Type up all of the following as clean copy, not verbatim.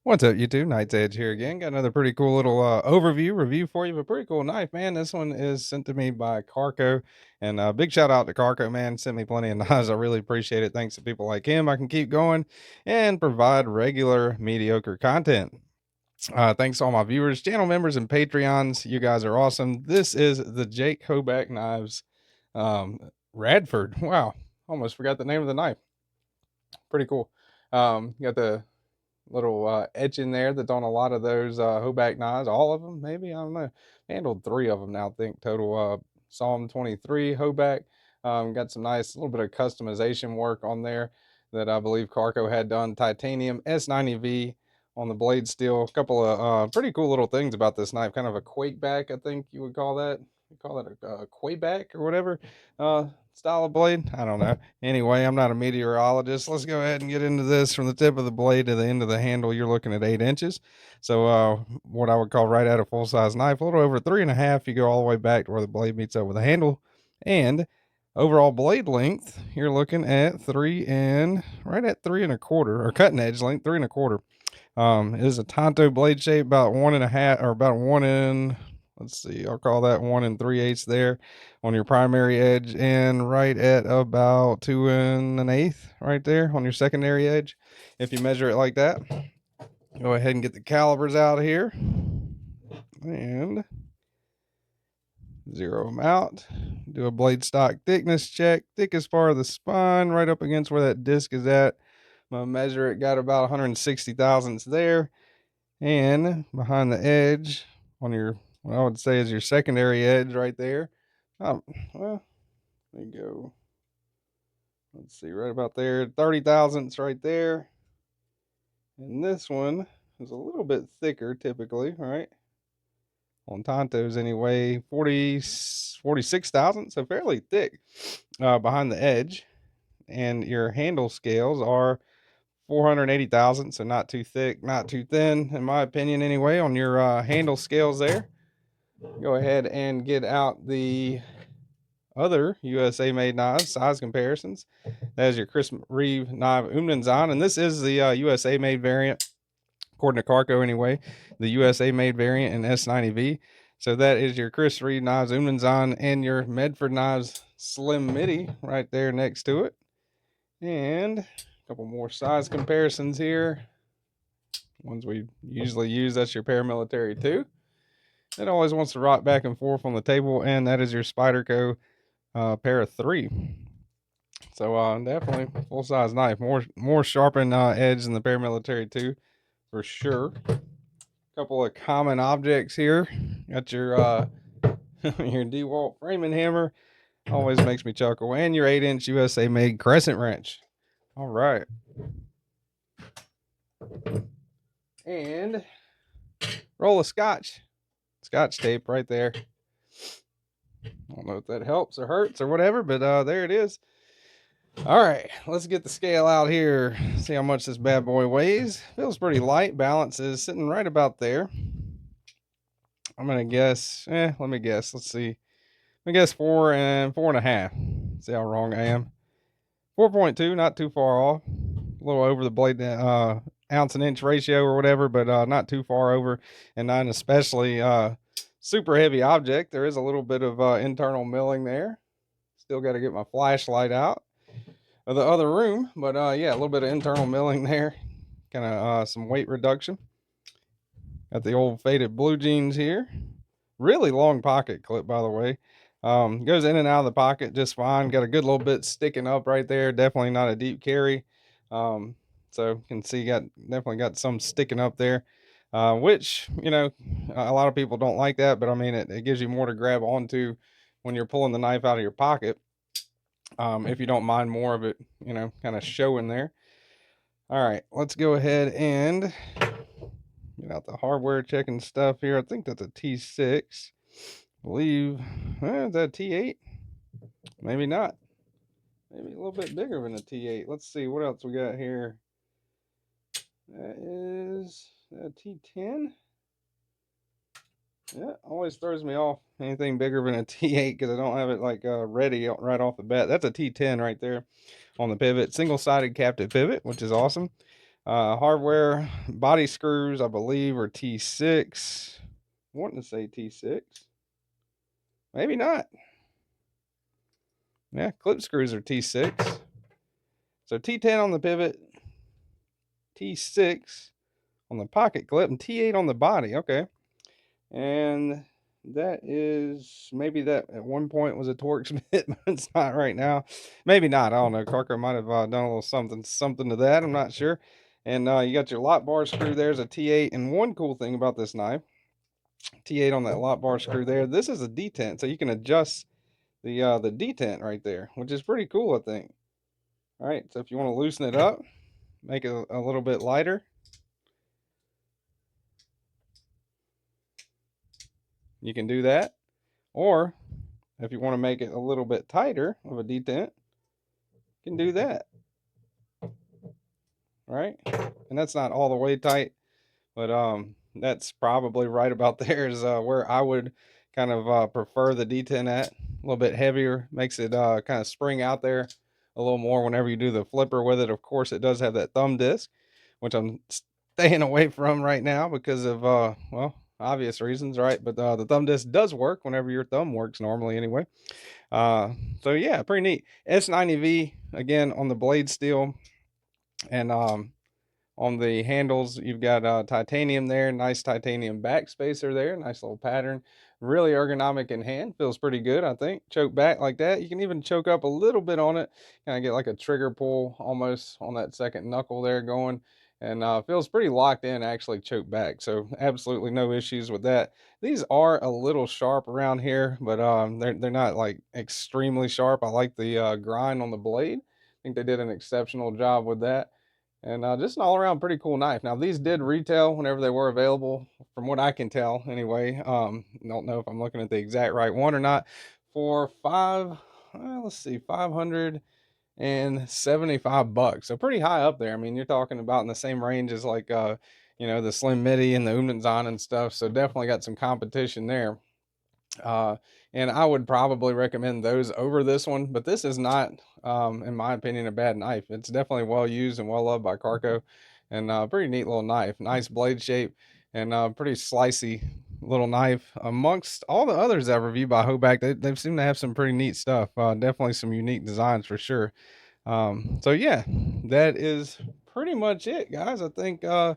What's up, YouTube? Knight's Edge here again. Got another pretty cool little review for you of a pretty cool knife, man. This one is sent to me by Carco, and big shout out to Carco, man. Sent me plenty of knives. I really appreciate it. Thanks to people like him, I can keep going and provide regular mediocre content. Thanks to all my viewers, channel members, and Patreons. You guys are awesome. This is the Jake Hoback Knives Radford. Wow, almost forgot the name of the knife. Pretty cool. Got the little etch in there that's on a lot of those Hoback knives, all of them, maybe, I don't know. Handled 3 of them now, I think, total. Psalm 23 Hoback. Got some nice little bit of customization work on there that I believe Carco had done. Titanium S90v on the blade steel. A couple of pretty cool little things about this knife. Kind of a quake back, I think you would call that. You call it a quayback or whatever style of blade. I don't know. Anyway, I'm not a meteorologist. Let's go ahead and get into this. From the tip of the blade to the end of the handle, you're looking at 8 inches. So what I would call right at a full-size knife, a little over 3.5. You go all the way back to where the blade meets up with the handle. And overall blade length, you're looking at right at 3.25, or cutting edge length, 3.25. It is a Tonto blade shape, about 1.5, or about 1 in, let's see, I'll call that 1 3/8 there on your primary edge, and right at about 2 1/8 right there on your secondary edge. If you measure it like that, go ahead and get the calibers out here and zero them out. Do a blade stock thickness check. Thickest part of the spine right up against where that disc is at. I'm gonna measure it, got about 160 thousandths there. And behind the edge on your, what I would say is your secondary edge right there. Well, let me go. Let's see, right about there, 30 thousandths right there. And this one is a little bit thicker typically, right? On Tontos anyway, 46 thousandths, so fairly thick behind the edge. And your handle scales are 480 thousandths, so not too thick, not too thin, in my opinion anyway, on your handle scales there. Go ahead and get out the other USA made knives, size comparisons. That is your Chris Reeve knife Umnenzan, and this is the USA made variant, according to Carco anyway, the USA made variant in S90v. So that is your Chris Reeve knives Umnenzan and your Medford knives Slim Midi right there next to it. And a couple more size comparisons here. Ones we usually use, that's your paramilitary 2. It always wants to rock back and forth on the table, and that is your Spyderco pair of 3. So definitely full size knife, more sharpened edge than the paramilitary 2 for sure. Couple of common objects here. Got your your DeWalt framing hammer, always makes me chuckle, and your 8-inch USA made crescent wrench. All right, and roll of scotch tape right there. I don't know if that helps or hurts or whatever, but there it is. All right, let's get the scale out here. See how much this bad boy weighs. Feels pretty light. Balance is sitting right about there. I'm gonna guess. Let me guess. Let's see. Let me guess 4 and 4.5. See how wrong I am. 4.2, not too far off. A little over the blade ounce and inch ratio or whatever, but not too far over, and not an especially super heavy object. There is a little bit of internal milling there. Still got to get my flashlight out of the other room, but yeah, a little bit of internal milling there. Kind of some weight reduction. Got the old faded blue jeans here. Really long pocket clip, by the way. Goes in and out of the pocket just fine. Got a good little bit sticking up right there. Definitely not a deep carry. So you can see definitely got some sticking up there, which, you know, a lot of people don't like that, but I mean, it gives you more to grab onto when you're pulling the knife out of your pocket. If you don't mind more of it, you know, kind of showing there. All right, let's go ahead and get out the hardware checking stuff here. I think that's a T6. I believe, is that a T8? Maybe not. Maybe a little bit bigger than a T8. Let's see what else we got here. That is a T10. Yeah, always throws me off anything bigger than a T8 because I don't have it like ready right off the bat. That's a T10 right there on the pivot. Single-sided captive pivot, which is awesome. Hardware body screws, I believe, are T6. Wanting to say T6. Maybe not. Yeah, clip screws are T6. So T10 on the pivot, T6 on the pocket clip, and T8 on the body. Okay. And that is, maybe that at one point was a Torx bit, but it's not right now. Maybe not. I don't know. Carker might have done a little something to that. I'm not sure. And you got your lock bar screw. There's a T8. And one cool thing about this knife, T8 on that lock bar screw there. This is a detent, so you can adjust the detent right there, which is pretty cool, I think. All right. So if you want to loosen it up, make it a little bit lighter, you can do that. Or if you want to make it a little bit tighter of a detent, you can do that. Right? And that's not all the way tight, but that's probably right about there is where I would kind of prefer the detent at. A little bit heavier, makes it kind of spring out there a little more whenever you do the flipper with it. Of course, it does have that thumb disc, which I'm staying away from right now because of well, obvious reasons, right? But the thumb disc does work whenever your thumb works normally anyway. So yeah, pretty neat. S90v again on the blade steel, and on the handles you've got titanium there, nice titanium backspacer there, nice little pattern, really ergonomic in hand, feels pretty good. I think choke back like that. You can even choke up a little bit on it, kind of get like a trigger pull almost on that second knuckle there going, and feels pretty locked in actually choke back, so absolutely no issues with that. These are a little sharp around here, but they're not like extremely sharp. I like the grind on the blade. I think they did an exceptional job with that. And just an all-around pretty cool knife. Now, these did retail whenever they were available, from what I can tell anyway. Don't know if I'm looking at the exact right one or not. For let's see, $575. So pretty high up there. I mean, you're talking about in the same range as like, the Slim Midi and the Umnenzon and stuff. So definitely got some competition there. And I would probably recommend those over this one, but this is not, in my opinion, a bad knife. It's definitely well used and well loved by Carco, and pretty neat little knife. Nice blade shape, and pretty slicey little knife. Amongst all the others I've reviewed by Hoback, they seem to have some pretty neat stuff. Definitely some unique designs for sure. So yeah, that is pretty much it, guys. I think I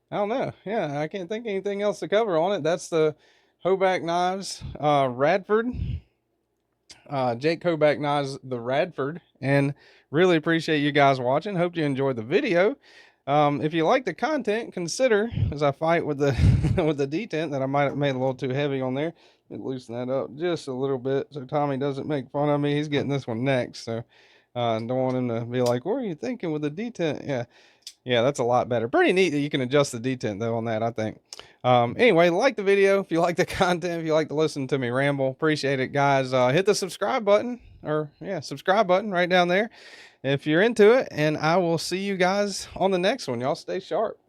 don't know. Yeah, I can't think of anything else to cover on it. That's the Hoback Knives, Radford. Jake Hoback Knives, the Radford. And really appreciate you guys watching. Hope you enjoyed the video. If you like the content, consider, as I fight with the with the detent that I might have made a little too heavy on there, loosen that up just a little bit so Tommy doesn't make fun of me. He's getting this one next, so don't want him to be like, what are you thinking with the detent? Yeah, that's a lot better. Pretty neat that you can adjust the detent though on that, I think. Anyway, like the video. If you like the content, if you like to listen to me ramble, appreciate it, guys. Hit the subscribe button, or yeah, subscribe button right down there if you're into it. And I will see you guys on the next one. Y'all stay sharp.